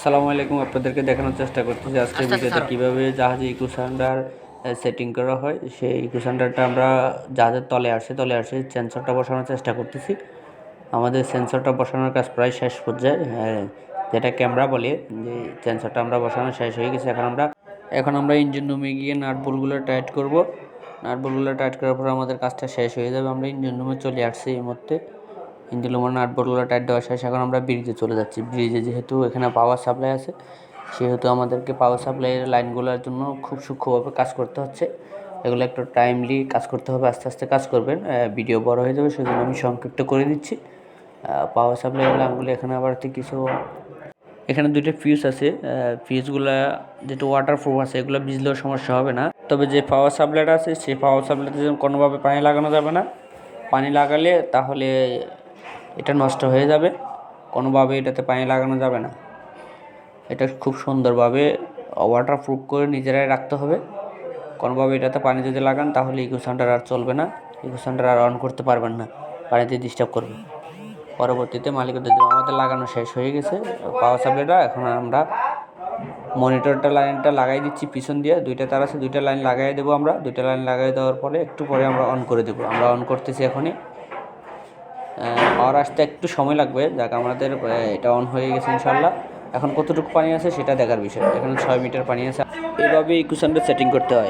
আসসালামু আলাইকুম। আপনাদেরকে দেখানোর চেষ্টা করতেছি আজকের ভিডিওতে কীভাবে জাহাজে ইকোসান্ডার সেটিং করা হয়। সেই ইকোসান্ডারটা আমরা জাহাজের তলে আসে সেন্সরটা বসানোর চেষ্টা করতেছি। আমাদের সেন্সরটা বসানোর কাজ প্রায় শেষ পর্যায়ে, যেটা ক্যামেরা বলে, যে সেন্সরটা আমরা বসানো শেষ হয়ে গেছে। এখন আমরা ইঞ্জিন রুমে গিয়ে নাট বোল্টগুলো টাইট করব। নাট বোল্টগুলো টাইট করার পর আমাদের কাজটা শেষ হয়ে যাবে। আমরা ইঞ্জিন রুমে চলে আসছি এই মুহূর্তে। ইঞ্জিন রুমের নাট বোল্টগুলো টাইট দেওয়া শেষ। এখন আমরা ব্রিজে চলে যাচ্ছি। ব্রিজে যেহেতু এখানে পাওয়ার সাপ্লাই আছে, সেহেতু আমাদেরকে পাওয়ার সাপ্লাইয়ের লাইনগুলোর জন্য খুব সূক্ষ্মভাবে কাজ করতে হচ্ছে। এগুলো একটু টাইমলি কাজ করতে হবে, আস্তে আস্তে কাজ করবেন, ভিডিও বড় হয়ে যাবে, সেজন্য আমি সংক্ষিপ্ত করে দিচ্ছি। পাওয়ার সাপ্লাইয়ের লাইনগুলো এখানে আবার কিছু, এখানে দুইটা ফিউজ আছে। ফিউজগুলো যেটা ওয়াটারপ্রুফ আছে, এগুলো ভিজলেও সমস্যা হবে না। তবে যে পাওয়ার সাপ্লাইটা আছে, সেই পাওয়ার সাপ্লাইতে কোনোভাবে পানি লাগানো যাবে না। পানি লাগালে তাহলে এটা নষ্ট হয়ে যাবে। কোনোভাবে এটাতে পানি লাগানো যাবে না। এটা খুব সুন্দরভাবে ওয়াটারপ্রুফ করে নিজেরাই রাখতে হবে। কোনোভাবে এটাতে পানি যদি লাগান তাহলে ইকোসান্ডার আর চলবে না, ইকোসান্ডার আর অন করতে পারবেন না, পানিতে ডিস্টার্ব করবে। পরবর্তীতে মালিকদের দেবো। আমাদের লাগানো শেষ হয়ে গেছে পাওয়ার সাপ্লাইটা। এখন আমরা মনিটরটা লাইনটা লাগাই দিচ্ছি পিছন দিয়ে। দুইটা তার আছে, দুইটা লাইন লাগাই দেবো আমরা। দুইটা লাইন লাগাই দেওয়ার পরে একটু পরে আমরা অন করে দেবো। আমরা অন করতেছি এখনই। পাওয়ার আসতে একটু সময় লাগবে। যাক, আমাদের এটা অন হয়ে গেছে ইনশাল্লাহ। এখন কতটুকু পানি আছে সেটা দেখার বিষয়। এখানে 6 মিটার পানি আছে। এইভাবে ইকুয়েশনটা সেটিং করতে হয়।